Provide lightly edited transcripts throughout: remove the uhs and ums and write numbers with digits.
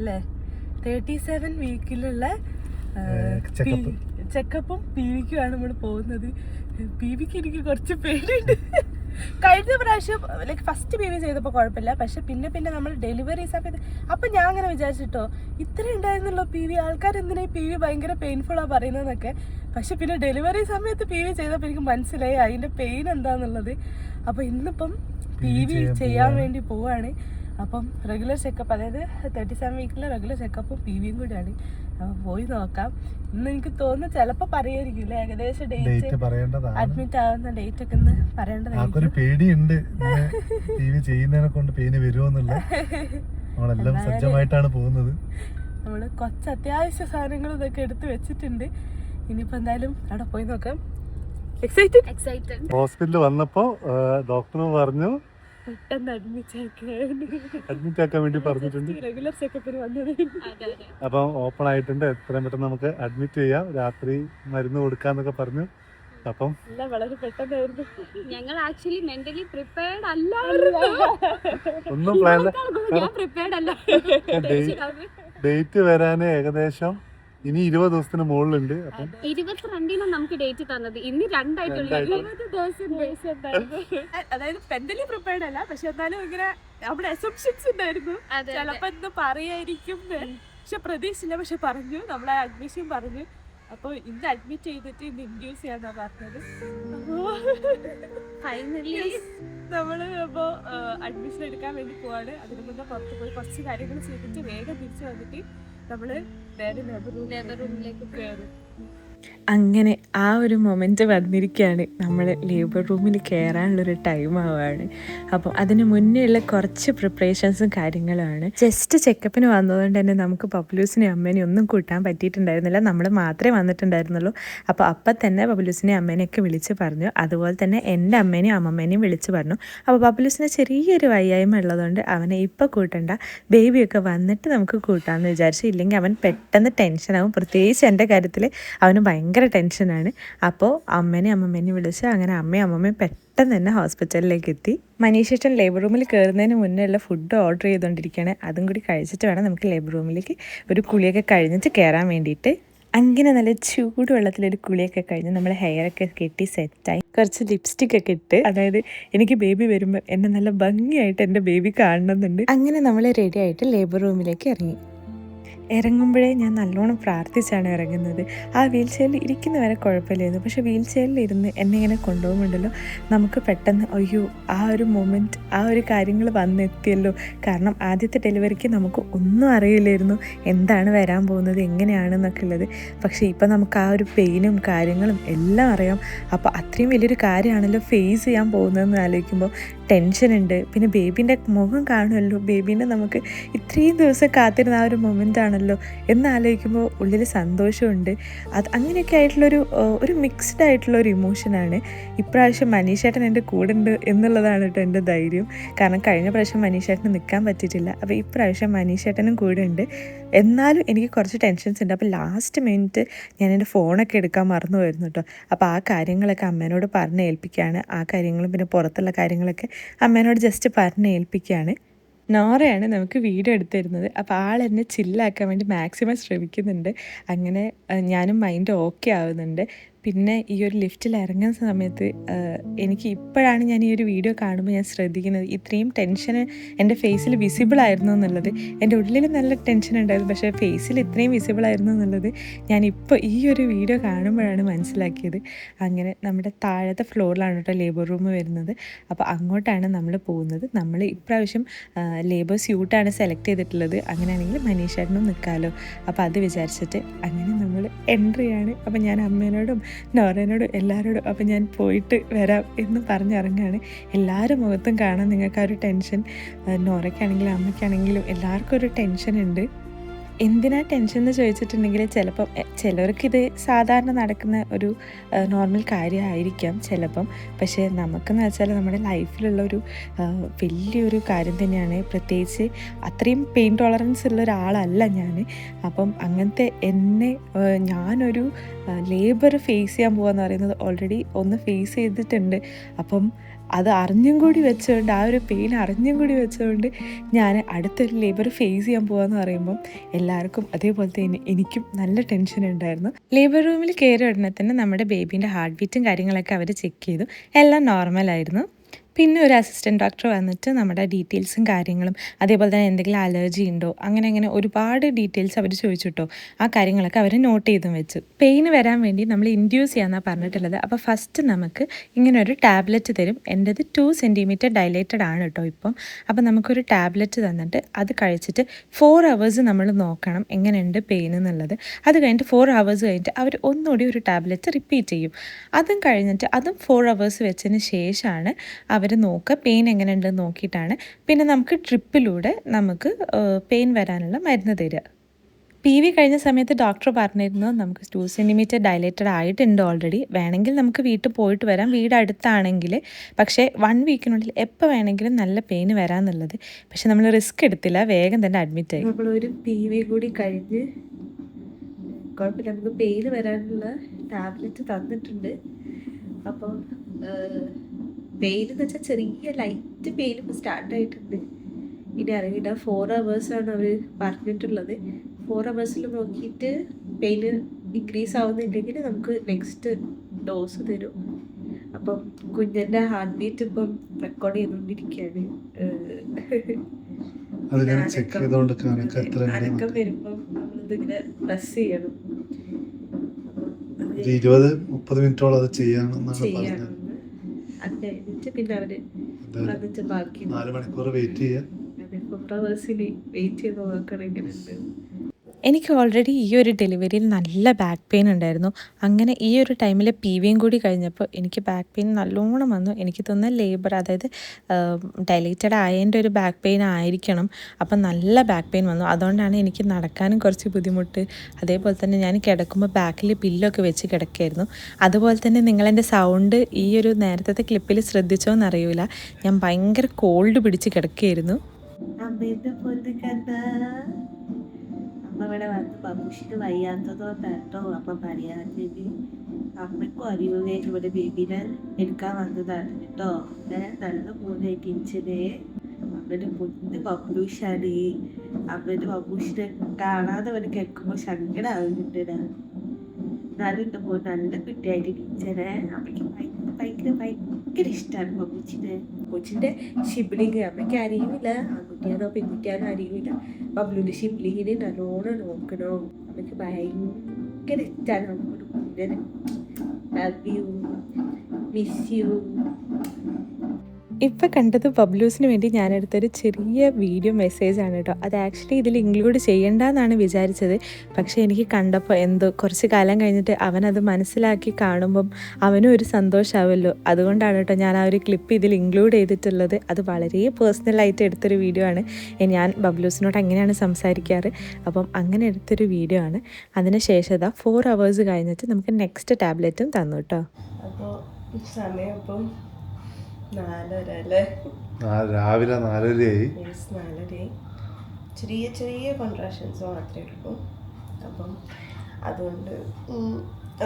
അല്ലേ 37 വീക്കിലുള്ള ചെക്കപ്പും PVക്കുമാണ് നമ്മൾ പോകുന്നത്. PVക്ക് എനിക്ക് കുറച്ച് പേടിയുണ്ട്. കഴിഞ്ഞ പ്രാവശ്യം ലൈക്ക് ഫസ്റ്റ് PV ചെയ്തപ്പോൾ കുഴപ്പമില്ല, പക്ഷെ പിന്നെ നമ്മൾ ഡെലിവറി സമയത്ത് അപ്പം ഞാൻ അങ്ങനെ വിചാരിച്ചിട്ടോ ഇത്ര ഉണ്ടായിരുന്നല്ലോ PV, ആൾക്കാർ എന്തിനാ PV ഭയങ്കര പെയിൻഫുള്ളാണ് പറയുന്നതെന്നൊക്കെ. പക്ഷെ പിന്നെ ഡെലിവറി സമയത്ത് PV ചെയ്തപ്പോൾ എനിക്ക് മനസ്സിലായി അതിൻ്റെ പെയിൻ എന്താണെന്നുള്ളത്. അപ്പോൾ ഇന്നിപ്പം PV ചെയ്യാൻ വേണ്ടി പോവാണ്. അപ്പം റെഗുലർ ചെക്കപ്പ്, അതായത് 37 വീക്കിലെ റെഗുലർ ചെക്കപ്പും PVയും കൂടിയാണ്. അപ്പോൾ പോയി നോക്കാം. ഇന്ന് എനിക്ക് തോന്നുന്നു ചിലപ്പോൾ പറയായിരിക്കില്ല ഏകദേശം ഡേറ്റ്, അഡ്മിറ്റ് ആവുന്ന ഡേറ്റ് ഒക്കെ ഒന്ന് പറയേണ്ടതായിരിക്കും. പേടിയുണ്ട് ചെയ്യുന്നതിനെ കൊണ്ട് പെയിന് വരുമോന്നുള്ള. നമ്മളെല്ലാം സജ്ജമായിട്ടാണ് പോകുന്നത്. നമ്മള് കുറച്ച് അത്യാവശ്യ സാധനങ്ങൾ ഇതൊക്കെ എടുത്ത് വെച്ചിട്ടുണ്ട്. ഇനിയിപ്പോ എന്തായാലും അവിടെ പോയി നോക്കാം. എക്സൈറ്റഡ്. ഹോസ്പിറ്റലിൽ വന്നപ്പോ ഡോക്ടർ പറഞ്ഞു പെട്ടെന്ന് അഡ്മിറ്റ് ആക്കാൻ വേണ്ടി പറഞ്ഞിട്ടുണ്ട്. റെഗുലർ ചെക്കപ്പിന് വന്നത്. അപ്പം ഓപ്പൺ ആയിട്ടുണ്ട്, എത്രയും പെട്ടെന്ന് നമുക്ക് അഡ്മിറ്റ് ചെയ്യാം, രാത്രി മരുന്ന് കൊടുക്കാന്നൊക്കെ പറഞ്ഞു. അപ്പം വളരെ പെട്ടെന്നായിരുന്നു. ഞങ്ങൾ ആക്ച്വലി മെന്റലി പ്രിപ്പയർഡ് അല്ല, ഒന്നും പ്ലാൻ. ഡേറ്റ് വരാന് ഏകദേശം ഇനി 20 ദിവസത്തിന് മുകളിലുണ്ട്. അപ്പം 22-ന് നമുക്ക് ഡേറ്റ് തന്നത്, ഇന്ന് 2 ആയിട്ടുള്ള അതായത് മെന്റലി പ്രിപ്പയർഡ് അല്ല, പക്ഷെ എന്നാലും ഇങ്ങനെ നമ്മുടെ അസംഷൻസ് ഉണ്ടായിരുന്നു. ചിലപ്പോ ഇന്ന് പറയായിരിക്കും, പക്ഷെ പ്രതീക്ഷിച്ചില്ല. പക്ഷെ പറഞ്ഞു, നമ്മളെ അഡ്മിഷൻ പറഞ്ഞു. അപ്പൊ ഇന്ന് അഡ്മിറ്റ് ചെയ്തിട്ട് ഇന്ന് ഇൻഡ്യൂസ് ചെയ്യാന്നാ പറഞ്ഞത്. ഫൈനലി നമ്മള് അപ്പോ അഡ്മിഷൻ എടുക്കാൻ വേണ്ടി പോവാണ്. അതിന് മുന്നേ പുറത്ത് പോയി കുറച്ച് കാര്യങ്ങൾ ചെയ്തിട്ട് വേഗം തിരിച്ചു വന്നിട്ട് നമ്മള് നേരെ ലേബർ റൂമിലേക്ക് കയറും. അങ്ങനെ ആ ഒരു മൊമെൻറ്റ് വന്നിരിക്കുകയാണ്. നമ്മൾ ലേബർ റൂമിൽ കയറാനുള്ളൊരു ടൈം ആവുകയാണ്. അപ്പം അതിന് മുന്നേ ഉള്ള കുറച്ച് പ്രിപ്പറേഷൻസും കാര്യങ്ങളുമാണ്. ജസ്റ്റ് ചെക്കപ്പിന് വന്നതുകൊണ്ട് തന്നെ നമുക്ക് പബ്ലൂസിനെയും അമ്മേനെയും ഒന്നും കൂട്ടാൻ പറ്റിയിട്ടുണ്ടായിരുന്നില്ല. നമ്മൾ മാത്രമേ വന്നിട്ടുണ്ടായിരുന്നുള്ളൂ. അപ്പം തന്നെ പബ്ലൂസിനെയും അമ്മേനെയൊക്കെ വിളിച്ച് പറഞ്ഞു. അതുപോലെ തന്നെ എൻ്റെ അമ്മേനെയും അമ്മമ്മേനെയും വിളിച്ച് പറഞ്ഞു. അപ്പോൾ പബ്ലൂസിന് ചെറിയൊരു വയ്യായ്മ ഉള്ളതുകൊണ്ട് അവനെ ഇപ്പോൾ കൂട്ടണ്ട, ബേബിയൊക്കെ വന്നിട്ട് നമുക്ക് കൂട്ടാമെന്ന് വിചാരിച്ചു. ഇല്ലെങ്കിൽ അവൻ പെട്ടെന്ന് ടെൻഷനാവും. പ്രത്യേകിച്ച് എൻ്റെ കാര്യത്തിൽ അവന് ഭയങ്കര ടെൻഷനാണ്. അപ്പോൾ അമ്മേനെയും അമ്മമ്മേനെയും വിളിച്ച് അങ്ങനെ അമ്മയും അമ്മമ്മയും പെട്ടെന്ന് തന്നെ ഹോസ്പിറ്റലിലേക്ക് എത്തി. മനീഷേട്ടൻ ലേബർ റൂമിൽ കയറുന്നതിന് മുന്നേ ഉള്ള ഫുഡ് ഓർഡർ ചെയ്തുകൊണ്ടിരിക്കുകയാണ്. അതും കൂടി കഴിച്ചിട്ട് വേണം നമുക്ക് ലേബർ റൂമിലേക്ക് ഒരു കുളിയൊക്കെ കഴിഞ്ഞിട്ട് കയറാൻ വേണ്ടിയിട്ട്. അങ്ങനെ നല്ല ചൂട് വെള്ളത്തിലൊരു കുളിയൊക്കെ കഴിഞ്ഞ് നമ്മൾ ഹെയറൊക്കെ കെട്ടി സെറ്റായി കുറച്ച് ലിപ്സ്റ്റിക് ഒക്കെ ഇട്ട്, അതായത് എനിക്ക് ബേബി വരുമ്പോൾ എന്നെ നല്ല ഭംഗിയായിട്ട് എൻ്റെ ബേബി കാണണമെന്നുണ്ട്. അങ്ങനെ നമ്മൾ റെഡി ആയിട്ട് ലേബർ റൂമിലേക്ക് ഇറങ്ങി. ഇറങ്ങുമ്പോഴേ ഞാൻ നല്ലോണം പ്രാർത്ഥിച്ചാണ് ഇറങ്ങുന്നത്. ആ വീൽ ചെയറിൽ ഇരിക്കുന്ന വരെ കുഴപ്പമില്ലായിരുന്നു, പക്ഷേ വീൽ ചെയറിൽ ഇരുന്ന് എന്നെ ഇങ്ങനെ കൊണ്ടുപോകുമ്പോണ്ടല്ലോ നമുക്ക് പെട്ടെന്ന് അയ്യോ ആ ഒരു മൊമെൻറ്റ്, ആ ഒരു കാര്യങ്ങൾ വന്നെത്തിയല്ലോ. കാരണം ആദ്യത്തെ ഡെലിവറിക്ക് നമുക്ക് ഒന്നും അറിയില്ലായിരുന്നു എന്താണ് വരാൻ പോകുന്നത്, എങ്ങനെയാണെന്നൊക്കെ ഉള്ളത്. പക്ഷേ ഇപ്പം നമുക്ക് ആ ഒരു പെയിനും കാര്യങ്ങളും എല്ലാം അറിയാം. അപ്പോൾ അത്രയും വലിയൊരു കാര്യമാണല്ലോ ഫേസ് ചെയ്യാൻ പോകുന്നതെന്ന് ആലോചിക്കുമ്പോൾ ടെൻഷനുണ്ട്. പിന്നെ ബേബീൻ്റെ മുഖം കാണുമല്ലോ, ബേബീനെ നമുക്ക് ഇത്രയും ദിവസം കാത്തിരുന്ന ആ ഒരു മൊമെൻ്റ് ആണല്ലോ എന്നാലോചിക്കുമ്പോൾ ഉള്ളിൽ സന്തോഷമുണ്ട്. അത് അങ്ങനെയൊക്കെ ആയിട്ടുള്ളൊരു മിക്സ്ഡ് ആയിട്ടുള്ളൊരു ഇമോഷനാണ്. ഇപ്രാവശ്യം മനീഷേട്ടൻ എൻ്റെ കൂടെ ഉണ്ട് എന്നുള്ളതാണ് കേട്ടോ എൻ്റെ ധൈര്യം. കാരണം കഴിഞ്ഞ പ്രാവശ്യം മനീഷേട്ടന് നിൽക്കാൻ പറ്റിയിട്ടില്ല. അപ്പോൾ ഇപ്രാവശ്യം മനീഷേട്ടനും കൂടെ ഉണ്ട്. എന്നാലും എനിക്ക് കുറച്ച് ടെൻഷൻസ് ഉണ്ട്. അപ്പോൾ ലാസ്റ്റ് മിനിറ്റ് ഞാൻ എൻ്റെ ഫോണൊക്കെ എടുക്കാൻ മറന്നു പോയിരുന്നു കേട്ടോ. അപ്പോൾ ആ കാര്യങ്ങളൊക്കെ അമ്മേനോട് പറഞ്ഞ് ഏൽപ്പിക്കുകയാണ്. ആ കാര്യങ്ങളും പിന്നെ പുറത്തുള്ള കാര്യങ്ങളൊക്കെ അമ്മേനോട് ജസ്റ്റ് പറഞ്ഞ് ഏൽപ്പിക്കുകയാണ്. നോറയാണ് നമുക്ക് വീഡിയോ എടുത്തു തരുന്നത്. അപ്പോൾ ആളെന്നെ ചില്ലാക്കാൻ വേണ്ടി മാക്സിമം ശ്രമിക്കുന്നുണ്ട്. അങ്ങനെ ഞാനും മൈൻഡ് ഓക്കെ ആവുന്നുണ്ട്. പിന്നെ ഈ ഒരു ലിഫ്റ്റിൽ ഇറങ്ങുന്ന സമയത്ത് എനിക്ക് ഇപ്പോഴാണ് ഞാൻ ഈ ഒരു വീഡിയോ കാണുമ്പോൾ ഞാൻ ശ്രദ്ധിക്കുന്നത് ഇത്രയും ടെൻഷൻ എൻ്റെ ഫേസിൽ വിസിബിൾ ആയിരുന്നു എന്നുള്ളത്. എൻ്റെ ഉള്ളിൽ നല്ല ടെൻഷൻ ഉണ്ടായിരുന്നു, പക്ഷേ ഫേസിൽ ഇത്രയും വിസിബിൾ ആയിരുന്നു എന്നുള്ളത് ഞാനിപ്പോൾ ഈ ഒരു വീഡിയോ കാണുമ്പോഴാണ് മനസ്സിലാക്കിയത്. അങ്ങനെ നമ്മുടെ താഴത്തെ ഫ്ലോറിലാണ് കേട്ടോ ലേബർ റൂം വരുന്നത്. അപ്പോൾ അങ്ങോട്ടാണ് നമ്മൾ പോകുന്നത്. നമ്മൾ ഇപ്രാവശ്യം ലേബർ സ്യൂട്ടാണ് സെലക്ട് ചെയ്തിട്ടുള്ളത്. അങ്ങനെയാണെങ്കിൽ മനീഷേട്ടനും നിൽക്കാമല്ലോ. അപ്പോൾ അത് വിചാരിച്ചിട്ട് അങ്ങനെ നമ്മൾ എൻട്രിയാണ്. അപ്പോൾ ഞാൻ അമ്മേനോടും നോറേനോടും എല്ലാവരോടും അപ്പോൾ ഞാൻ പോയിട്ട് വരാം എന്ന് പറഞ്ഞിറങ്ങുകയാണ്. എല്ലാവരും മുഖത്തും കാണാൻ നിങ്ങൾക്ക് ആ ഒരു ടെൻഷൻ. നോറയ്ക്കാണെങ്കിലും അമ്മയ്ക്കാണെങ്കിലും എല്ലാവർക്കും ഒരു ടെൻഷൻ ഉണ്ട്. എന്തിനാ ടെൻഷൻ എന്ന് ചോദിച്ചിട്ടുണ്ടെങ്കിൽ ചിലപ്പം ചിലവർക്കിത് സാധാരണ നടക്കുന്ന ഒരു നോർമൽ കാര്യമായിരിക്കാം ചിലപ്പം. പക്ഷേ നമുക്കെന്ന് വെച്ചാൽ നമ്മുടെ ലൈഫിലുള്ളൊരു വലിയൊരു കാര്യം തന്നെയാണ്. പ്രത്യേകിച്ച് അത്രയും പെയിൻ ടോളറൻസ് ഉള്ള ഒരാളല്ല ഞാൻ. അപ്പം അങ്ങനത്തെ ഞാനൊരു ലേബർ ഫേസ് ചെയ്യാൻ പോകാന്ന് പറയുന്നത് ഓൾറെഡി ഒന്ന് ഫേസ് ചെയ്തിട്ടുണ്ട്. അപ്പം അത് അറിഞ്ഞും കൂടി വെച്ചുകൊണ്ട്, ആ ഒരു പെയിൻ അറിഞ്ഞും കൂടി വെച്ചുകൊണ്ട് ഞാൻ അടുത്തൊരു ലേബർ ഫേസ് ചെയ്യാൻ പോകാമെന്ന് പറയുമ്പം എല്ലാവർക്കും അതേപോലെ തന്നെ എനിക്കും നല്ല ടെൻഷൻ ഉണ്ടായിരുന്നു. ലേബർ റൂമിൽ കയറിയ ഉടനെ തന്നെ നമ്മുടെ ബേബീൻ്റെ ഹാർട്ട് ബീറ്റും കാര്യങ്ങളൊക്കെ അവർ ചെക്ക് ചെയ്തു. എല്ലാം നോർമലായിരുന്നു. പിന്നെ ഒരു അസിസ്റ്റൻറ്റ് ഡോക്ടർ വന്നിട്ട് നമ്മുടെ ഡീറ്റെയിൽസും കാര്യങ്ങളും അതേപോലെ തന്നെ എന്തെങ്കിലും അലർജി ഉണ്ടോ അങ്ങനെ ഒരുപാട് ഡീറ്റെയിൽസ് അവർ ചോദിച്ചിട്ടോ. ആ കാര്യങ്ങളൊക്കെ അവർ നോട്ട് ചെയ്തും വെച്ചു. പെയിന് വരാൻ വേണ്ടി നമ്മൾ ഇൻഡ്യൂസ് ചെയ്യാമെന്നാണ് പറഞ്ഞിട്ടുള്ളത്. അപ്പോൾ ഫസ്റ്റ് നമുക്ക് ഇങ്ങനെ ഒരു ടാബ്ലറ്റ് തരും. എൻ്റെത് 2 സെൻറ്റിമീറ്റർ ഡയലേറ്റഡ് ആണ് കേട്ടോ ഇപ്പം. അപ്പോൾ നമുക്കൊരു ടാബ്ലറ്റ് തന്നിട്ട് അത് കഴിച്ചിട്ട് 4 hours നമ്മൾ നോക്കണം എങ്ങനെയുണ്ട് പെയിൻ എന്നുള്ളത്. അത് കഴിഞ്ഞിട്ട് 4 hours കഴിഞ്ഞിട്ട് അവർ ഒന്നുകൂടി ഒരു ടാബ്ലറ്റ് റിപ്പീറ്റ് ചെയ്യും. അതും കഴിഞ്ഞിട്ട് അതും 4 hours വെച്ചതിന് ശേഷമാണ് അവർ നോക്കുക പെയിൻ എങ്ങനെയുണ്ടെന്ന് നോക്കിയിട്ടാണ് പിന്നെ നമുക്ക് ട്രിപ്പിലൂടെ നമുക്ക് പെയിൻ വരാനുള്ള മരുന്ന് തരിക. PV കഴിഞ്ഞ സമയത്ത് ഡോക്ടർ പറഞ്ഞിരുന്നു നമുക്ക് 2 സെൻറ്റിമീറ്റർ ഡയലേറ്റഡ് ആയിട്ടുണ്ട് ഓൾറെഡി. വേണമെങ്കിൽ നമുക്ക് വീട്ടിൽ പോയിട്ട് വരാം, വീട് അടുത്താണെങ്കിൽ. പക്ഷേ 1 വീക്കിനുള്ളിൽ എപ്പോൾ വേണമെങ്കിലും നല്ല പെയിൻ വരാമെന്നുള്ളത്. പക്ഷെ നമ്മൾ റിസ്ക് എടുത്തില്ല, വേഗം തന്നെ അഡ്മിറ്റ് ആയി. നമ്മളൊരു PV കൂടി കഴിഞ്ഞ് കുഴപ്പമില്ല, നമുക്ക് പെയിൻ വരാനുള്ള ടാബ്ലറ്റ് തന്നിട്ടുണ്ട്. അപ്പം പെയിൻ എന്ന് വെച്ചാൽ ചെറിയ ലൈറ്റ് പെയിൻ ഇപ്പോൾ സ്റ്റാർട്ടായിട്ടുണ്ട്. ഇനി അറിയില്ല, 4 hours ആണ് അവർ പറഞ്ഞിട്ടുള്ളത്. 4 hours നോക്കിയിട്ട് പെയിൻ ഇൻക്രീസ് ആവുന്നില്ലെങ്കിൽ നമുക്ക് നെക്സ്റ്റ് ഡോസ് തരും. അപ്പം കുഞ്ഞിൻ്റെ ഹാർട്ട് ബീറ്റ് ഇപ്പം റെക്കോർഡ് ചെയ്തുകൊണ്ടിരിക്കുകയാണ്. അനക്കം വരുമ്പം നമ്മളിതിങ്ങനെ പ്രസ് ചെയ്യണം. 20-30 മിനിറ്റോളം അത് ചെയ്യണം. അത് കഴിഞ്ഞിട്ട് പിന്നെ അവര് വന്നിട്ട് ബാക്കി 4 മണിക്കൂർ വെയിറ്റ് ചെയ്യാം. 4 hours വെയിറ്റ് ചെയ്ത് നോക്കണം എങ്ങനെയുണ്ട്. എനിക്ക് ഓൾറെഡി ഈ ഒരു ഡെലിവറിയിൽ നല്ല ബാക്ക് പെയിൻ ഉണ്ടായിരുന്നു. അങ്ങനെ ഈ ഒരു ടൈമിൽ PVയും കൂടി കഴിഞ്ഞപ്പോൾ എനിക്ക് ബാക്ക് പെയിൻ നല്ലോണം വന്നു. എനിക്ക് തോന്നുന്ന ലേബർ, അതായത് ഡയലേറ്റഡ് ആയതിൻ്റെ ഒരു ബാക്ക് പെയിൻ ആയിരിക്കണം. അപ്പം നല്ല ബാക്ക് പെയിൻ വന്നു. അതുകൊണ്ടാണ് എനിക്ക് നടക്കാനും കുറച്ച് ബുദ്ധിമുട്ട്. അതേപോലെ തന്നെ ഞാൻ കിടക്കുമ്പോൾ ബാക്കിൽ പില്ലൊക്കെ വെച്ച് കിടക്കുകയായിരുന്നു. അതുപോലെ തന്നെ നിങ്ങളെൻ്റെ സൗണ്ട് ഈ ഒരു നേരത്തെ ക്ലിപ്പിൽ ശ്രദ്ധിച്ചോന്നറിയില്ല, ഞാൻ ഭയങ്കര കോൾഡ് പിടിച്ച് കിടക്കുകയായിരുന്നു. അമ്മ ഇവിടെ വന്ന് ബബുഷിന് വയ്യാത്തതുകൊണ്ടാട്ടോ അമ്മ പറയാത്തത്. അമ്മയ്ക്കും അറിയുകയെ ഇവിടെ ബേബിനെ എടുക്കാൻ വന്നതാണ് കേട്ടോ. നല്ല മൂന്നായിട്ട് ഇരിച്ചത്. അമ്മയുടെ മുന്ന് ബബുഷാണ്. അമ്മയുടെ ബബുഷിനെ കാണാതെ അവന് കേൾക്കുമ്പോൾ സങ്കടമാകുന്നുണ്ട്. എന്നാലും എൻ്റെ മോൻ നല്ല കുട്ടിയായിട്ട് ഇരിച്ചനെ. അമ്മയ്ക്ക് ഭയങ്കര ഇഷ്ടമാണ് ബബുച്ചിനെ. ബബുച്ചിൻ്റെ ഷിബ്ലിങ് അമ്മയ്ക്ക് അറിയില്ല, ആൺകുട്ടിയാണോ പെൺകുട്ടിയാണോ അറിയില്ല. ബബ്ലുവിൻ്റെ ഷിബ്ലിങ്ങിനെ നല്ലോണം നോക്കണോ. അമ്മയ്ക്ക് ഭയങ്കര ഇഷ്ടമാണ് നമ്മുടെ കുഞ്ഞിനെ. Love you, miss you. ഇപ്പം കണ്ടത് ബബ്ലൂസിന് വേണ്ടി ഞാനെടുത്തൊരു ചെറിയ വീഡിയോ മെസ്സേജാണ് കേട്ടോ. അത് ആക്ച്വലി ഇതിൽ ഇൻക്ലൂഡ് ചെയ്യേണ്ടെന്നാണ് വിചാരിച്ചത്. പക്ഷേ എനിക്ക് കണ്ടപ്പോൾ എന്തോ കുറച്ച് കാലം കഴിഞ്ഞിട്ട് അവനത് മനസ്സിലാക്കി കാണുമ്പം അവനും ഒരു സന്തോഷമാവുമല്ലോ. അതുകൊണ്ടാണ് കേട്ടോ ഞാൻ ആ ഒരു ക്ലിപ്പ് ഇതിൽ ഇൻക്ലൂഡ് ചെയ്തിട്ടുള്ളത്. അത് വളരെ പേഴ്സണലായിട്ട് എടുത്തൊരു വീഡിയോ ആണ്. ഞാൻ ബബ്ലൂസിനോട് അങ്ങനെയാണ് സംസാരിക്കാറ്. അപ്പം അങ്ങനെ എടുത്തൊരു വീഡിയോ ആണ്. അതിന് ശേഷം 4 hours കഴിഞ്ഞിട്ട് നമുക്ക് നെക്സ്റ്റ് ടാബ്ലറ്റും തന്നു കേട്ടോ. അപ്പോൾ സമയം ഇപ്പം 4:30 അല്ലേ? രാവിലെ 4:30 ചെറിയ കോൺട്രാക്ഷൻസ് മാത്രമേ ഉള്ളൂ. അപ്പം അതുകൊണ്ട്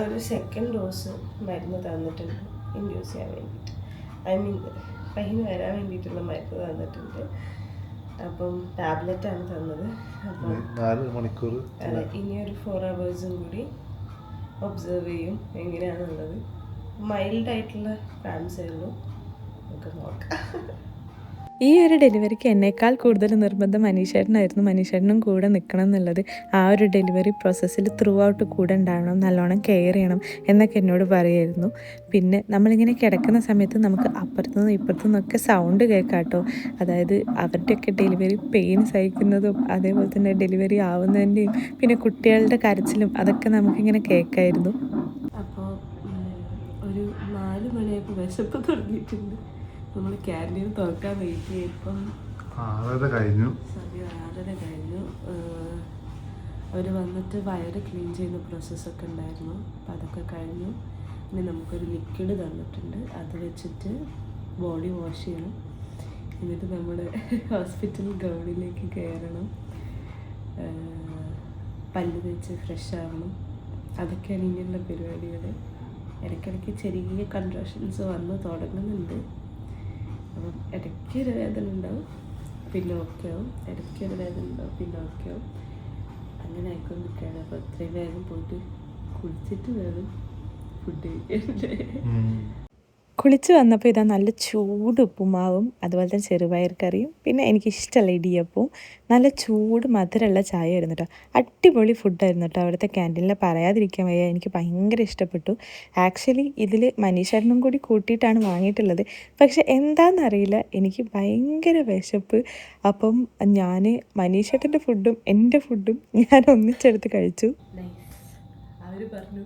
ഒരു സെക്കൻഡ് ഡോസ് മരുന്ന് തന്നിട്ടുണ്ട് ഇൻഡ്യൂസ് ചെയ്യാൻ വേണ്ടിയിട്ട്. പെയിൻ വരാൻ വേണ്ടിയിട്ടുള്ള മരുന്ന് തന്നിട്ടുണ്ട്. അപ്പം ടാബ്ലറ്റാണ് തന്നത്. അപ്പം 4 മണിക്കൂർ ഇനിയൊരു 4 hours കൂടി ഒബ്സർവ് ചെയ്യും എങ്ങനെയാണുള്ളത്. മൈൽഡായിട്ടുള്ള ക്രാംസേ ഉള്ളൂ. ഈ ഒരു ഡെലിവറിക്ക് എന്നേക്കാൾ കൂടുതൽ നിർബന്ധം മനീഷേട്ടനായിരുന്നു. മനീഷേട്ടനും കൂടെ നിൽക്കണം എന്നുള്ളത്. ആ ഒരു ഡെലിവറി പ്രോസസ്സിൽ ത്രൂ ഔട്ട് കൂടെ ഉണ്ടാവണം, നല്ലോണം കെയർ ചെയ്യണം എന്നൊക്കെ എന്നോട് പറയുമായിരുന്നു. പിന്നെ നമ്മളിങ്ങനെ കിടക്കുന്ന സമയത്ത് നമുക്ക് അപ്പുറത്തുനിന്നും ഇപ്പുറത്തുനിന്നൊക്കെ സൗണ്ട് കേൾക്കാം കേട്ടോ. അതായത് അവരുടെയൊക്കെ ഡെലിവറി പെയിൻ സഹിക്കുന്നതും അതേപോലെ തന്നെ ഡെലിവറി ആവുന്നതിൻ്റെയും പിന്നെ കുട്ടികളുടെ കരച്ചിലും അതൊക്കെ നമുക്കിങ്ങനെ കേൾക്കായിരുന്നു. അപ്പോൾ ഒരു 4 മണിയായപ്പോൾ വിശപ്പ് തുടങ്ങിയിട്ടുണ്ട്. നമ്മൾ ക്യാൻറ്റീൻ തുറക്കാൻ വെയിറ്റ് ചെയ്യും. ഇപ്പം 6:30 കഴിഞ്ഞു. സമയം 6:30 കഴിഞ്ഞു. അവർ വന്നിട്ട് വയറ് ക്ലീൻ ചെയ്യുന്ന പ്രോസസ്സൊക്കെ ഉണ്ടായിരുന്നു. അപ്പം അതൊക്കെ കഴിഞ്ഞു. ഇനി നമുക്കൊരു ലിക്വിഡ് തന്നിട്ടുണ്ട്. അത് വെച്ചിട്ട് ബോഡി വാഷ് ചെയ്യണം. എന്നിട്ട് നമ്മുടെ ഹോസ്പിറ്റൽ ഗൗണിലേക്ക് കയറണം. പല്ല് തേച്ച് ഫ്രഷ് ആവണം. അതൊക്കെയാണ് ഇനിയുള്ള പരിപാടികൾ. ഇടയ്ക്കിടയ്ക്ക് ചെറിയ കൺട്രാക്ഷൻസ് വന്ന് തുടങ്ങുന്നുണ്ട്. അപ്പം ഇടയ്ക്കൊരു വേദന ഉണ്ടാവും, പിന്നെ ഓക്കെ ആവും, ഇടയ്ക്കൊരു വേദന ഉണ്ടാവും, പിന്നെ ഓക്കെ ആവും. അങ്ങനെ ആയിക്കൊണ്ടിരിക്കുകയാണ്. അപ്പോൾ അത്രയും വേഗം പോയിട്ട് കുളിച്ചിട്ട് വേണം ഫുഡ് കഴിക്കാൻ. കുളിച്ച് വന്നപ്പോൾ ഇതാ നല്ല ചൂട് ഉപ്പുമാവും അതുപോലെ തന്നെ ചെറുപയർ കറിയും പിന്നെ എനിക്കിഷ്ടമുള്ള ഇടിയപ്പവും നല്ല ചൂട് മധുരമുള്ള ചായ ആയിരുന്നു കേട്ടോ. അടിപൊളി ഫുഡായിരുന്നു കേട്ടോ അവിടുത്തെ ക്യാൻറ്റീനിൽ, പറയാതിരിക്കാൻ വയ്യ. എനിക്ക് ഭയങ്കര ഇഷ്ടപ്പെട്ടു. ആക്ച്വലി ഇതിൽ മനീഷേട്ടനും കൂടി കൂട്ടിയിട്ടാണ് വാങ്ങിയിട്ടുള്ളത്. പക്ഷെ എന്താണെന്നറിയില്ല, എനിക്ക് ഭയങ്കര വിശപ്പ്. അപ്പം ഞാൻ മനീഷേട്ടൻ്റെ ഫുഡും എൻ്റെ ഫുഡും ഞാൻ ഒന്നിച്ചെടുത്ത് കഴിച്ചു. അവർ പറഞ്ഞു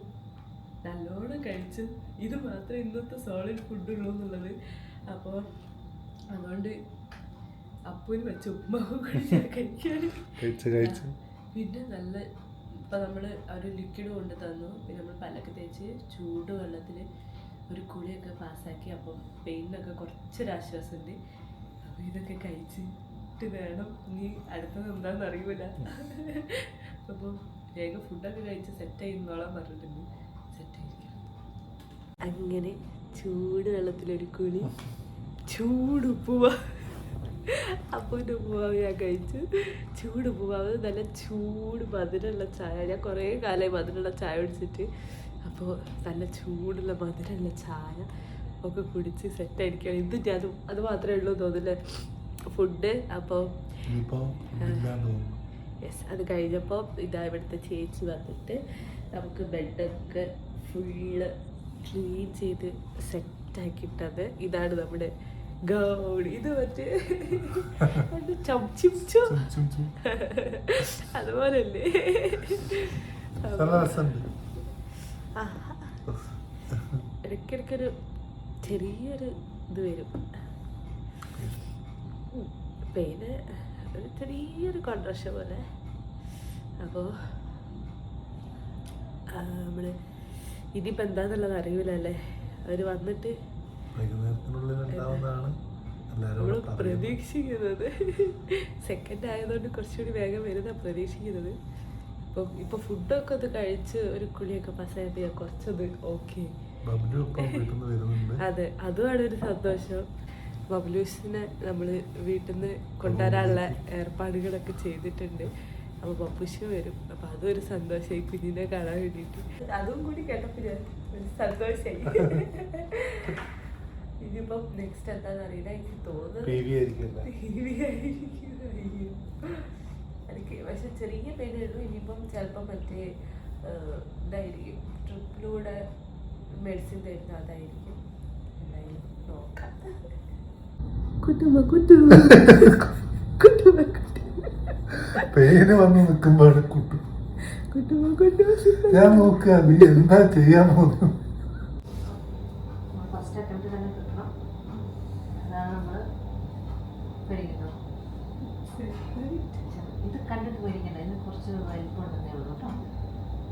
നല്ലോണം കഴിച്ചു, ഇത് മാത്രമേ ഇന്നത്തെ സോളിഡ് ഫുഡുള്ളൂ എന്നുള്ളത്. അപ്പോൾ അതുകൊണ്ട് അപ്പൂന് വെച്ച ഉപ്പുമാവ് കഴിച്ചു. പിന്നെ നല്ല ഇപ്പം നമ്മൾ ഒരു ലിക്വിഡ് കൊണ്ട് തന്നു. പിന്നെ നമ്മൾ പല്ലൊക്കെ തേച്ച് ചൂട് വെള്ളത്തിൽ ഒരു കുളിയൊക്കെ പാസ്സാക്കി. അപ്പം പെയിനൊക്കെ കുറച്ചൊരാശ്വാസമുണ്ട്. അപ്പോൾ ഇതൊക്കെ കഴിച്ചിട്ട് വേണം ഇനി അടുത്തത് എന്താണെന്ന് അറിയില്ല. അപ്പോൾ വേഗം ഫുഡൊക്കെ കഴിച്ച് സെറ്റ് ചെയ്യുന്നോളാൻ പറഞ്ഞിട്ടുണ്ട്. സെറ്റായിരിക്കും. അങ്ങനെ ചൂട് വെള്ളത്തിലൊരു കുളി, ചൂട് ഉപ്പുമാവ്, അപ്പൂൻ്റെ ഉപ്പുമാവ് ഞാൻ കഴിച്ചു. ചൂട് ഉപ്പുമാവ്, നല്ല ചൂട് മധുരമുള്ള ചായ. ഞാൻ കുറേ കാലമായി മധുരമുള്ള ചായ കുടിച്ചിട്ട്. അപ്പോൾ നല്ല ചൂടുള്ള മധുരമുള്ള ചായ ഒക്കെ കുടിച്ച് സെറ്റായിരിക്കുകയാണ്. ഇത് ഞാൻ അത് മാത്രമേ ഉള്ളൂ തോന്നില്ലേ ഫുഡ്. അപ്പോൾ യെസ്, അത് കഴിഞ്ഞപ്പോൾ ഇതാ ഇവിടുത്തെ ചേച്ചി വന്നിട്ട് നമുക്ക് ബെഡൊക്കെ ഫുള്ള് ക്ലീൻ ചെയ്ത് സെറ്റാക്കിയിട്ടത്. ഇതാണ് നമ്മുടെ ഗൗൺ. ഇത് മറ്റേ ചംചിച്ചു അതുപോലല്ലേ. ഇടയ്ക്കിടയ്ക്കൊരു ചെറിയൊരു ഇത് വരും, പെയിന്, ഒരു ചെറിയൊരു കോൺട്രാക്ഷൻ പോലെ. അപ്പോൾ നമ്മൾ ഇനിയിപ്പോൾ എന്താന്നുള്ളത് അറിയില്ലല്ലേ. അവർ വന്നിട്ട് നമ്മൾ പ്രതീക്ഷിക്കുന്നത് സെക്കൻഡ് ആയതുകൊണ്ട് കുറച്ചുകൂടി വേഗം വരുന്ന പ്രതീക്ഷിക്കുന്നത്. ഇപ്പം ഫുഡൊക്കെ ഒന്ന് കഴിച്ച് ഒരു കുളിയൊക്കെ പാസ്സായപ്പോൾ ഞാൻ കുറച്ചത് ഓക്കെ. അതെ, അതുമാണ് ഒരു സന്തോഷം. ബബ്ലൂസിനെ നമ്മൾ വീട്ടിൽ നിന്ന് കൊണ്ടുവരാനുള്ള ഏർപ്പാടുകളൊക്കെ ചെയ്തിട്ടുണ്ട്. അപ്പോൾ ബബ്ബുഷ് വരും. അപ്പോൾ അതൊരു സന്തോഷമായി കുഞ്ഞിനെ കാണാൻ വേണ്ടിയിട്ട്. അതും കൂടി കേട്ടപ്പോൾ ഞാൻ ഒരു സന്തോഷമായി. ഇനിയിപ്പം നെക്സ്റ്റ് എന്താണെന്ന് അറിയില്ല. എനിക്ക് തോന്നുന്നത് എനിക്ക് പക്ഷെ ചെറിയ പെയിനേ ഉള്ളൂ. ഇനിയിപ്പം ചിലപ്പം മറ്റേ ഇതായിരിക്കും, ട്രിപ്പിലൂടെ മെഡിസിൻ തരുന്ന അതായിരിക്കും. എന്തായാലും നോക്കാം. പേര് വന്ന് നിൽക്കുമ്പോഴാണ് ഞാൻ നോക്കുക നീ എന്താ ചെയ്യാൻ പോകുന്നു. ഇത് കണ്ടിട്ട് പേടിക്കണ്ട, ഇത് കുറച്ച് വലിപ്പമുണ്ടെന്നേ ഉള്ളൂ കേട്ടോ.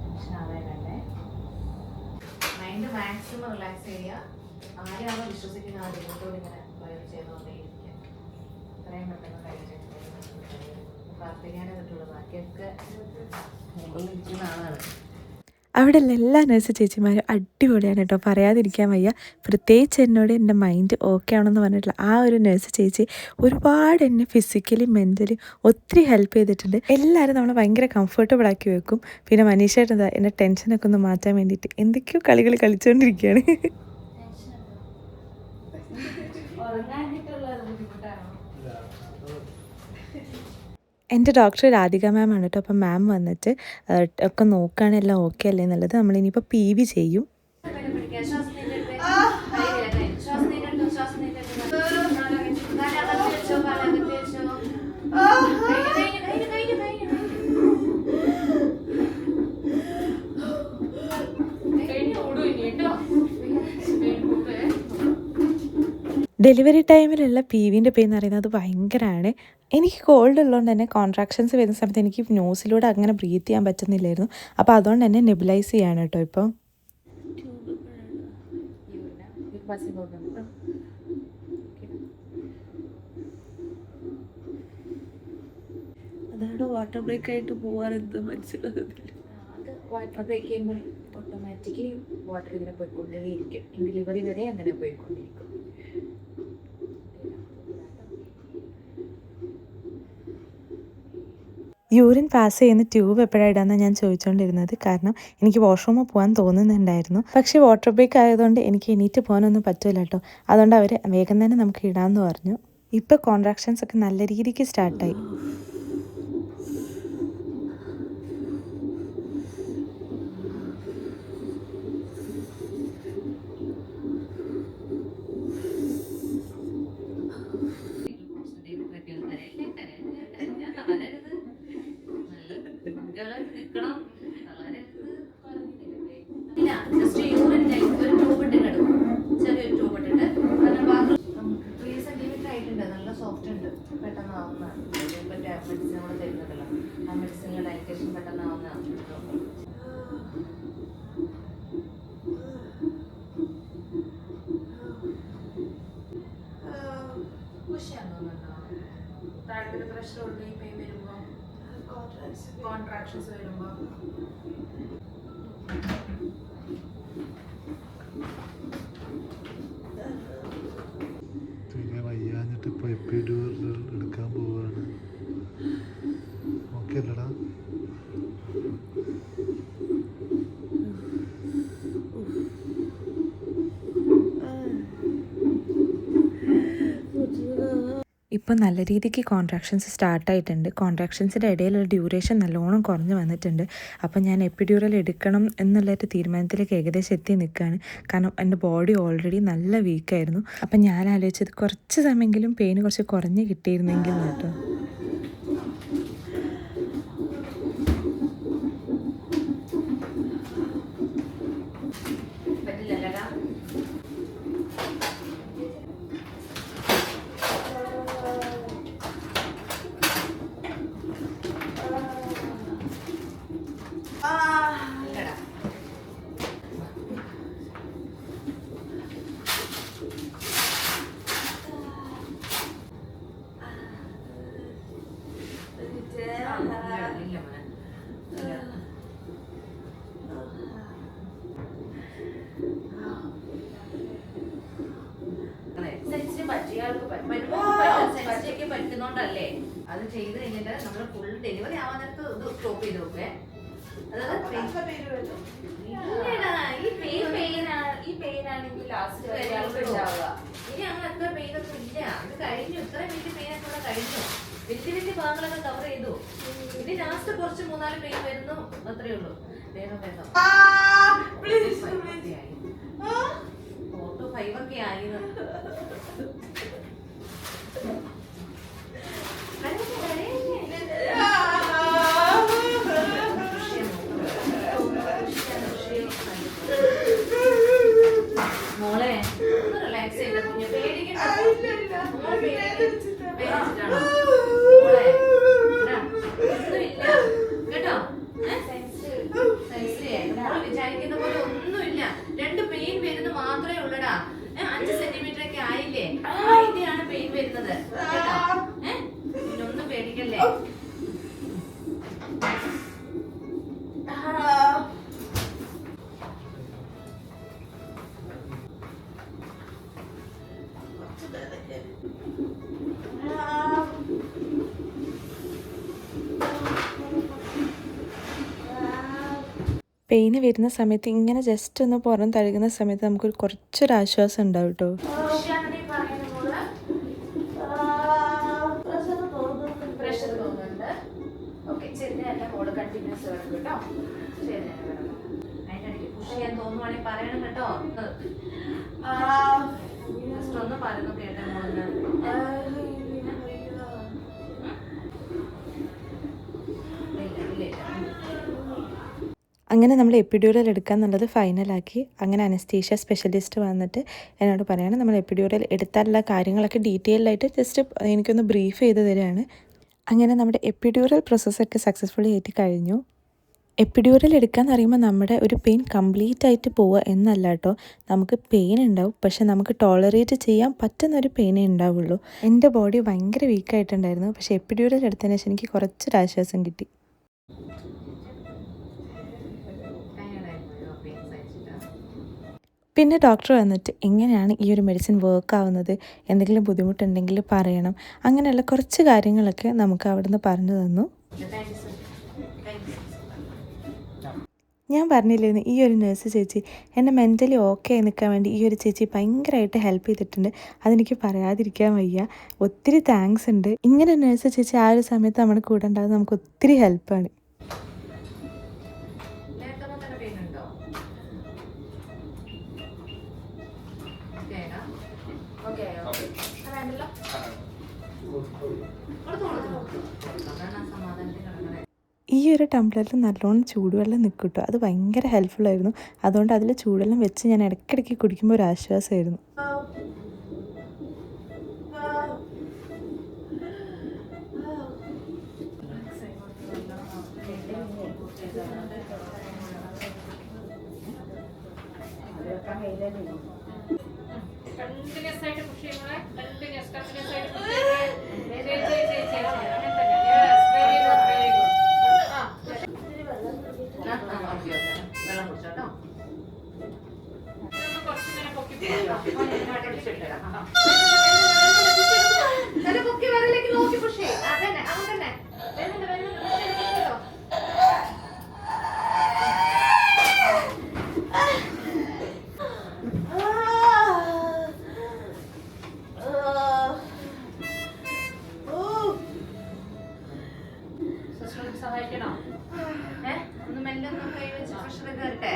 ടെൻഷൻ ആവേണ്ടേ. മൈൻഡ് മാക്സിമം റിലാക്സ് ചെയ്യുക. ആരെയാണോ വിശ്വസിക്കുന്ന ആ ദൈവത്തോട് ഇങ്ങനെ ചെയ്തുകൊണ്ടേയിരിക്കുക. എത്രയും പെട്ടെന്ന് കഴിച്ചു പ്രാർത്ഥിക്കാനേ പറ്റുള്ളൂ. ബാക്കിയൊക്കെ ഇരിക്കുന്ന ആളാണ്. അവിടെയുള്ള എല്ലാ നഴ്സ് ചേച്ചിമാരും അടിപൊളിയാണ് കേട്ടോ, പറയാതിരിക്കാൻ വയ്യ. പ്രത്യേകിച്ച് എന്നോട് എൻ്റെ മൈൻഡ് ഓക്കെ ആണെന്ന് പറഞ്ഞിട്ടുള്ള ആ ഒരു നഴ്സ് ചേച്ചി ഒരുപാട് എന്നെ ഫിസിക്കലി മെൻ്റലി ഒത്തിരി ഹെൽപ്പ് ചെയ്തിട്ടുണ്ട്. എല്ലാവരും നമ്മളെ ഭയങ്കര കംഫർട്ടബിൾ ആക്കി വെക്കും. പിന്നെ മനീഷായിട്ട് എന്താ എൻ്റെ ടെൻഷനൊക്കെ ഒന്ന് മാറ്റാൻ വേണ്ടിയിട്ട് എന്തൊക്കെയോ കളികൾ കളിച്ചുകൊണ്ടിരിക്കുകയാണ്. എൻ്റെ ഡോക്ടർ രാധിക മാം ആണ് കേട്ടോ. അപ്പം മാം വന്നിട്ട് ഒക്കെ നോക്കുകയാണ് എല്ലാം ഓക്കെ അല്ലേ എന്നുള്ളത്. നമ്മളിനിയിപ്പോൾ PV ചെയ്യും. ഡെലിവറി ടൈമിലുള്ള PVൻ്റെ പെയിൻ എന്ന് പറയുന്നത് ഭയങ്കരമാണ്. എനിക്ക് കോൾഡ് ഉള്ളതുകൊണ്ട് തന്നെ കോൺട്രാക്ഷൻസ് വരുന്ന സമയത്ത് എനിക്ക് നോസിലൂടെ അങ്ങനെ ബ്രീത്ത് ചെയ്യാൻ പറ്റുന്നില്ലായിരുന്നു. അപ്പോൾ അതുകൊണ്ട് തന്നെ നെബുലൈസ് ചെയ്യാണ് കേട്ടോ ഇപ്പോൾ. അതാണ് വാട്ടർ ബ്രേക്ക് ആയിട്ട് പോകാനെന്ത് മനസ്സിലാകുന്നില്ല. അത് വാട്ടർ ബ്രേക്ക് ചെയ്യുമ്പോൾ ഓട്ടോമാറ്റിക്കലി വാട്ടർ ഇങ്ങനെ പോയിക്കൊണ്ടേയിരിക്കും. ഡെലിവറി വരെ അങ്ങനെ പോയിക്കൊണ്ടിരിക്കും. യൂറിൻ പാസ് ചെയ്യുന്ന ട്യൂബ് എപ്പോഴാണ് ഇടാമെന്നാണ് ഞാൻ ചോദിച്ചുകൊണ്ടിരുന്നത്. കാരണം എനിക്ക് വാഷ്റൂമിൽ പോകാൻ തോന്നുന്നുണ്ടായിരുന്നു. പക്ഷേ വാട്ടർ ബ്രേക്ക് ആയതുകൊണ്ട് എനിക്ക് എണീറ്റ് പോകാനൊന്നും പറ്റില്ല കേട്ടോ. അതുകൊണ്ട് അവർ വേഗം തന്നെ നമുക്ക് ഇടാമെന്ന് പറഞ്ഞു. ഇപ്പോൾ കോൺട്രാക്ഷൻസ് ഒക്കെ നല്ല രീതിക്ക് സ്റ്റാർട്ടായി. നല്ല സോഫ്റ്റ് ഉണ്ട്, പെട്ടെന്ന് ആവുന്നതാണ്. മെഡിസിൻ നമ്മൾ തരുന്നുണ്ടല്ലോ, ആ മെഡിസിനിലെ ഡൈജഷൻ പെട്ടെന്ന് ആവുന്നതാണ്. പ്രഷർ ഉണ്ട് ഈ പെയിൻ വരുമ്പോൾ, കോൺട്രാക്ഷൻസ് വരുമ്പോൾ. പിന്നെ വയ്യാഞ്ഞിട്ട് ഇപ്പോൾ എപ്പിഡ്യൂറൽ എടുക്കാൻ പോവുകയാണ്. ഓക്കെ അല്ലടാ? ഇപ്പോൾ നല്ല രീതിക്ക് കോൺട്രാക്ഷൻസ് സ്റ്റാർട്ടായിട്ടുണ്ട്. കോൺട്രാക്ഷൻസിൻ്റെ ഇടയിലുള്ള ഡ്യൂറേഷൻ നല്ലോണം കുറഞ്ഞു വന്നിട്ടുണ്ട്. അപ്പോൾ ഞാൻ എപ്പിഡ്യൂറൽ എടുക്കണം എന്നുള്ളൊരു തീരുമാനത്തിലേക്ക് ഏകദേശം എത്തി നിൽക്കുകയാണ്. കാരണം എൻ്റെ ബോഡി ഓൾറെഡി നല്ല വീക്കായിരുന്നു. അപ്പം ഞാൻ ആലോചിച്ചത് കുറച്ച് സമയമെങ്കിലും പെയിൻ കുറച്ച് കുറഞ്ഞ് കിട്ടിയിരുന്നെങ്കിൽ കേട്ടോ. പറ്റുന്നോണ്ടല്ലേ അത് ചെയ്ത് കഴിഞ്ഞിട്ട് നമ്മള് ഫുൾ ഡെലിവറി ആവാൻ നേരത്ത് ഇത് സ്റ്റോപ്പ് ചെയ്ത് നോക്കേ. ഈ പെയിൻ ആണെങ്കിൽ ലാസ്റ്റ് വരെ ഉണ്ടാവുക. ഇനി അങ്ങനെ എത്ര പെയിൻ ഒന്നും ഇല്ല, ഇത് കഴിഞ്ഞു. ഇത്ര വലിയ പെയിൻ ഒക്കെ ഇവിടെ കഴിഞ്ഞു. വലിയ വലിയ ഭാഗങ്ങളൊക്കെ കവർ ചെയ്തു. ഇനി ലാസ്റ്റ് കുറച്ച് 3-4 പെയിൻ വരുന്നു, അത്രേ ഉള്ളൂ. വേഗം വേഗം ഓട്ടോ 5 ഒക്കെ ആയി. മോളെ ഒന്ന് റിലാക്സ് ചെയ്ത കുഞ്ഞ്, പേടിക്കണ്ട. പേടിച്ചിട്ടാണോ മോളെ? ഒന്നുമില്ല കേട്ടോ. നമ്മള് വിചാരിക്കുന്ന പോലെ ഒന്നുമില്ല. 2 പെയിൻ വരുന്നത് മാത്രമേ ഉള്ളടാ. 5 സെന്റിമീറ്റർ ഒക്കെ ആയില്ലേ, അതിന്റെയാണ് പെയിൻ വരുന്നത് കേട്ടോ. ഒന്നും പേടിക്കല്ലേ. പെയിന് വരുന്ന സമയത്ത് ഇങ്ങനെ ജസ്റ്റ് ഒന്ന് പുറം തഴുകുന്ന സമയത്ത് നമുക്കൊരു കുറച്ചൊരാശ്വാസം ഉണ്ടാവും കേട്ടോ. പ്രഷർ തോന്നുന്നുണ്ട്. ഓക്കെ, ചെറിയ മോള് കണ്ടിന്യൂസ് വേണം കേട്ടോ. ശരി, അതിൻ്റെ ഇടയ്ക്ക് പുഷ് ചെയ്യാൻ തോന്നുവാണെങ്കിൽ പറയണം കേട്ടോ. ജസ്റ്റ് ഒന്ന് പറയുന്നു കേട്ടോ മോളിന്. അങ്ങനെ നമ്മൾ എപ്പിഡ്യൂറൽ എടുക്കുക എന്നുള്ളത് ഫൈനലാക്കി. അങ്ങനെ അനസ്തീഷ്യ സ്പെഷ്യലിസ്റ്റ് വന്നിട്ട് എന്നോട് പറയാണ് നമ്മൾ എപ്പിഡ്യൂറൽ എടുത്താലുള്ള കാര്യങ്ങളൊക്കെ ഡീറ്റെയിൽഡായിട്ട് ജസ്റ്റ് എനിക്കൊന്ന് ബ്രീഫ് ചെയ്ത് തരികയാണ്. അങ്ങനെ നമ്മുടെ എപ്പിഡ്യൂറൽ പ്രോസസ്സൊക്കെ സക്സസ്ഫുള്ളി ആയിട്ട് കഴിഞ്ഞു. എപ്പിഡ്യൂറൽ എടുക്കാന്ന് പറയുമ്പോൾ നമ്മുടെ ഒരു പെയിൻ കംപ്ലീറ്റ് ആയിട്ട് പോവുക എന്നല്ല കേട്ടോ. നമുക്ക് പെയിൻ ഉണ്ടാവും, പക്ഷെ നമുക്ക് ടോളറേറ്റ് ചെയ്യാൻ പറ്റുന്നൊരു പെയിനേ ഉണ്ടാവുള്ളൂ. എൻ്റെ ബോഡി ഭയങ്കര വീക്കായിട്ടുണ്ടായിരുന്നു. പക്ഷേ എപ്പിഡ്യൂറൽ എടുത്തതിന് ശേഷം എനിക്ക് കുറച്ചൊരാശ്വാസം കിട്ടി. പിന്നെ ഡോക്ടർ വന്നിട്ട് എങ്ങനെയാണ് ഈ ഒരു മെഡിസിൻ വർക്ക് ആവുന്നത്, എന്തെങ്കിലും ബുദ്ധിമുട്ടുണ്ടെങ്കിൽ പറയണം, അങ്ങനെയുള്ള കുറച്ച് കാര്യങ്ങളൊക്കെ നമുക്ക് അവിടുന്ന് പറഞ്ഞു തന്നു. ഞാൻ പറഞ്ഞില്ലായിരുന്നു ഈ ഒരു നഴ്സ് ചേച്ചി എന്നെ മെൻ്റലി ഓക്കെ ആയി നിൽക്കാൻ വേണ്ടി ഈ ഒരു ചേച്ചി ഭയങ്കരമായിട്ട് ഹെൽപ്പ് ചെയ്തിട്ടുണ്ട്. അതെനിക്ക് പറയാതിരിക്കാൻ വയ്യ. ഒത്തിരി താങ്ക്സ് ഉണ്ട്. ഇങ്ങനെ നഴ്സ് ചേച്ചി ആ ഒരു സമയത്ത് നമ്മുടെ കൂടെ ഉണ്ടാകുന്നത് നമുക്ക് ഒത്തിരി ഹെൽപ്പാണ്. ഈ ഒരു ടംബ്ലറിൽ നല്ലോണം ചൂടുവെള്ളം നിൽക്കും കേട്ടോ. അത് ഭയങ്കര ഹെൽപ്ഫുള്ളായിരുന്നു. അതുകൊണ്ട് അതിൽ ചൂടുവെള്ളം വെച്ച് ഞാൻ ഇടയ്ക്കിടയ്ക്ക് കുടിക്കുമ്പോൾ ഒരു ആശ്വാസമായിരുന്നു. കണ്ടിന്യൂസ് ആയിട്ട് പുഷ് ചെയ്യുമ്പോഴേ കണ്ടിന്യൂസ് ആയിട്ട് വെള്ളം കുടിച്ചോട്ടോ. പൊക്കി വരലേക്ക് നോക്കി പുഷ് ചെയ്യും. അതന്നെ അങ്ങനെ സഹായിക്കണോ? ഒന്ന് മെല്ലെ ഒന്ന് കൈ വെച്ച് പ്രഷർ കയറട്ടെ.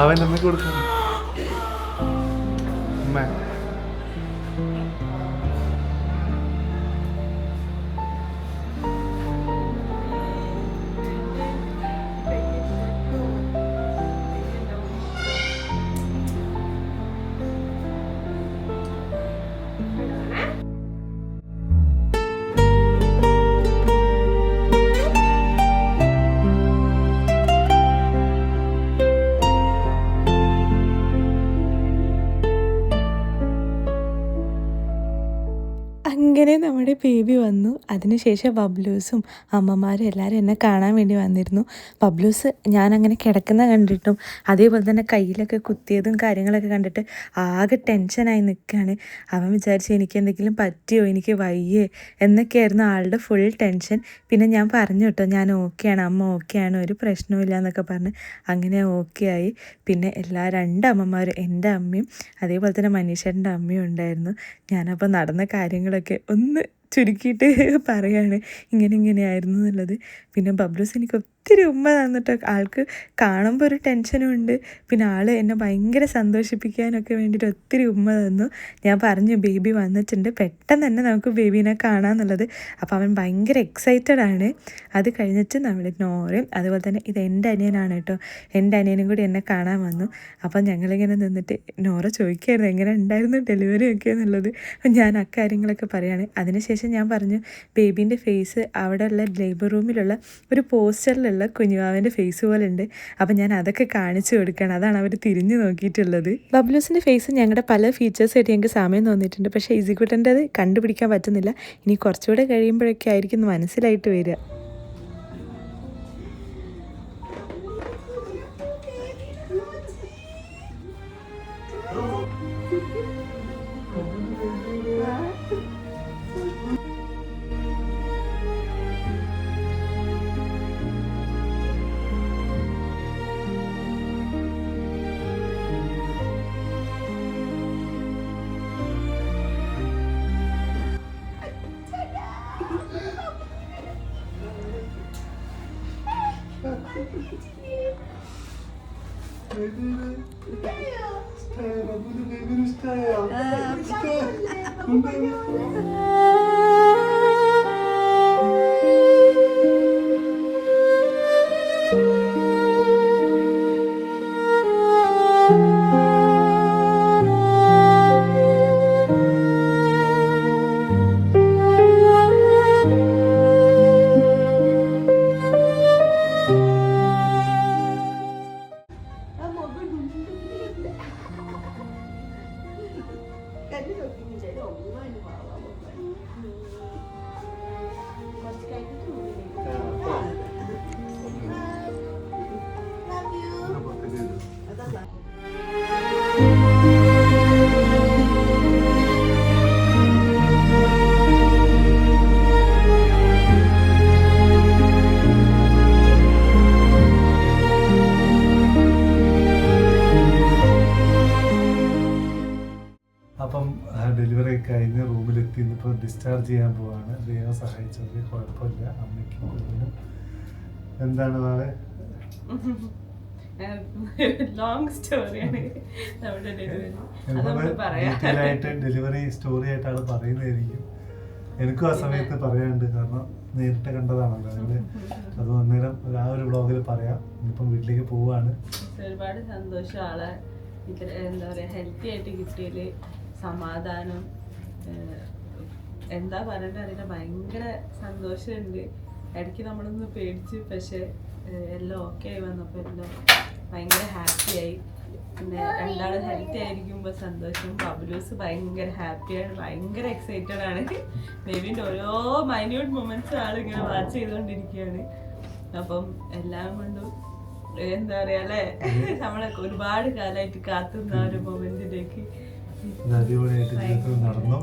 അവൻ ഒന്ന് കൊടുക്കും. അങ്ങനെ നമ്മുടെ ബേബി വന്നു. അതിനുശേഷം ബബ്ലൂസും അമ്മമാരും എല്ലാവരും എന്നെ കാണാൻ വേണ്ടി വന്നിരുന്നു. ബബ്ലൂസ് ഞാനങ്ങനെ കിടക്കുന്ന കണ്ടിട്ടും അതേപോലെ തന്നെ കയ്യിലൊക്കെ കുത്തിയതും കാര്യങ്ങളൊക്കെ കണ്ടിട്ട് ആകെ ടെൻഷനായി നിൽക്കുകയാണ്. അവൻ വിചാരിച്ചു എനിക്ക് എന്തെങ്കിലും പറ്റിയോ, എനിക്ക് വയ്യേ എന്നൊക്കെയായിരുന്നു ആളുടെ ഫുൾ ടെൻഷൻ. പിന്നെ ഞാൻ പറഞ്ഞു കേട്ടോ ഞാൻ ഓക്കെയാണ്, അമ്മ ഓക്കെയാണ്, ഒരു പ്രശ്നവുമില്ല എന്നൊക്കെ പറഞ്ഞ് അങ്ങനെ ഓക്കെ ആയി. പിന്നെ രണ്ട് അമ്മമാരും എൻ്റെ അമ്മയും അതേപോലെ തന്നെ മനീഷേട്ടൻ്റെ അമ്മയും ഉണ്ടായിരുന്നു. ഞാനപ്പോൾ നടന്ന കാര്യങ്ങളൊക്കെ ഒന്ന് ചുരുക്കിയിട്ട് പറയാണ് ഇങ്ങനെയായിരുന്നു എന്നുള്ളത്. പിന്നെ ബബ്ലൂസ് എനിക്ക് ഒത്തിരി ഉമ്മ തന്നിട്ട് ആൾക്ക് കാണുമ്പോൾ ഒരു ടെൻഷനും ഉണ്ട്. പിന്നെ ആൾ എന്നെ ഭയങ്കര സന്തോഷിപ്പിക്കാനൊക്കെ വേണ്ടിയിട്ട് ഒത്തിരി ഉമ്മ തന്നു. ഞാൻ പറഞ്ഞു ബേബി വന്നിട്ടുണ്ട്, പെട്ടെന്ന് തന്നെ നമുക്ക് ബേബീനെ കാണാമെന്നുള്ളത്. അപ്പോൾ അവൻ ഭയങ്കര എക്സൈറ്റഡ് ആണ്. അത് കഴിഞ്ഞിട്ട് നമ്മൾ നോറയും അതുപോലെ തന്നെ ഇത് എൻ്റെ അനിയനാണ് കേട്ടോ, എൻ്റെ അനിയനും കൂടി എന്നെ കാണാൻ വന്നു. അപ്പം ഞങ്ങളിങ്ങനെ നിന്നിട്ട് നോറ ചോദിക്കായിരുന്നു എങ്ങനെ ഉണ്ടായിരുന്നു ഡെലിവറി ഒക്കെ എന്നുള്ളത്. ഞാൻ അക്കാര്യങ്ങളൊക്കെ പറയുകയാണ്. അതിനുശേഷം ഞാൻ പറഞ്ഞു ബേബീൻ്റെ ഫേസ് അവിടെയുള്ള ലേബർ റൂമിലുള്ള ഒരു പോസ്റ്ററിലുള്ള കുഞ്ഞുവാവൻ്റെ ഫേസ് പോലെ ഉണ്ട്. അപ്പം ഞാൻ അതൊക്കെ കാണിച്ചു കൊടുക്കുകയാണ്. അതാണ് അവർ തിരിഞ്ഞു നോക്കിയിട്ടുള്ളത്. ബബ്ലൂസിൻ്റെ ഫേസ് ഞങ്ങളുടെ പല ഫീച്ചേഴ്സായിട്ട് ഞങ്ങൾക്ക് സമയം തോന്നിയിട്ടുണ്ട്. പക്ഷേ ഇസിക്കുട്ടൻ്റെത് കണ്ടുപിടിക്കാൻ പറ്റുന്നില്ല. ഇനി കുറച്ചുകൂടെ കഴിയുമ്പോഴൊക്കെ ആയിരിക്കും മനസ്സിലായിട്ട് വരിക. അപ്പം ഡെലിവറി ഒക്കെ കഴിഞ്ഞ് റൂമിലെത്തി ഇന്നിപ്പോൾ ഡിസ്ചാർജ് ചെയ്യാൻ പോവാണ്. ദൈവം സഹായിച്ചത് കുഴപ്പമില്ല. അമ്മയ്ക്കും കുഞ്ഞിനും എന്താണ് നാളെ ലോങ് സ്റ്റോറിയാണ് നമ്മുടെ ഡീറ്റെയിൽ ആയിട്ട് ഡെലിവറി സ്റ്റോറി ആയിട്ട് ആൾ പറയുന്നതായിരിക്കും. എനിക്കും ആ സമയത്ത് പറയാനുണ്ട്, കാരണം നേരിട്ട് കണ്ടതാണല്ലോ ഞങ്ങള്. അത് അന്നേരം ആ ഒരു വ്ളോഗിൽ പറയാം. ഇന്നിപ്പം വീട്ടിലേക്ക് പോവാണ്. ഒരുപാട് സന്തോഷം ആളെ എന്താ പറയാ ഹെൽത്തി ആയിട്ട് കിട്ടിയതില്, സമാധാനം, എന്താ പറയണ്ട അറിയില്ല, ഭയങ്കര സന്തോഷമുണ്ട്. ഇടയ്ക്ക് നമ്മളൊന്ന് പേടിച്ച്, പക്ഷെ എല്ലാം ഓക്കെ ആയി വന്നപ്പോൾ എല്ലാം ഭയങ്കര ഹാപ്പിയായി. പിന്നെ രണ്ടാളും ഹെൽത്തി ആയിരിക്കുമ്പോൾ സന്തോഷം. ബബ്ലൂസ് ഭയങ്കര ഹാപ്പിയാണ്, ഭയങ്കര എക്സൈറ്റഡ് ആണ്. ബേബിൻ്റെ ഓരോ മൈന്യൂട്ട് മൊമെന്റ്സും ആളിങ്ങനെ വാച്ച് ചെയ്തുകൊണ്ടിരിക്കുകയാണ്. അപ്പം എല്ലാം കൊണ്ടും എന്താ പറയാ അല്ലേ, നമ്മളൊക്കെ ഒരുപാട് കാലമായിട്ട് കാത്തുന്ന ഒരു മൊമെന്റിലേക്ക് അടിപൊളിയായിട്ട് ജീവിതത്തിൽ നടന്നു.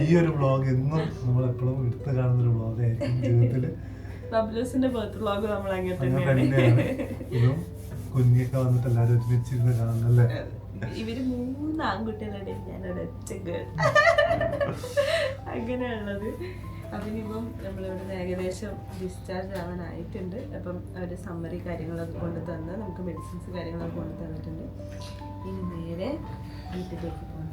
ഈ ഒരു വ്ളോഗ് എന്നും നമ്മൾ എപ്പോഴും എടുത്ത് കാണുന്ന ഒരു വ്ളോഗായിരിക്കും ജീവിതത്തില്. ബബ്ലൂസിന്റെ ബർത്ത് വ്ളോഗ് നമ്മൾ അങ്ങനെ തന്നെയാണ്. ഇതും കുഞ്ഞൊക്കെ വന്നിട്ട് എല്ലാവരും ഒരുമിച്ചിരുന്ന് കാണുന്നല്ലേ. ഇവര് 3 ആൺകുട്ടികളുടെ ഞാനൊരു ഒറ്റ ഗേൾ അങ്ങനെയുള്ളത്. അതിനിപ്പം നമ്മളിവിടെ ഏകദേശം ഡിസ്ചാർജ് ആവാനായിട്ടുണ്ട്. അപ്പം അവർ സമ്മറി കാര്യങ്ങളൊക്കെ കൊണ്ട് തന്ന് നമുക്ക് മെഡിസിൻസ് കാര്യങ്ങളൊക്കെ കൊണ്ട് തന്നിട്ടുണ്ട്. ഇനി നേരെ വീട്ടിലേക്ക് പോകണം.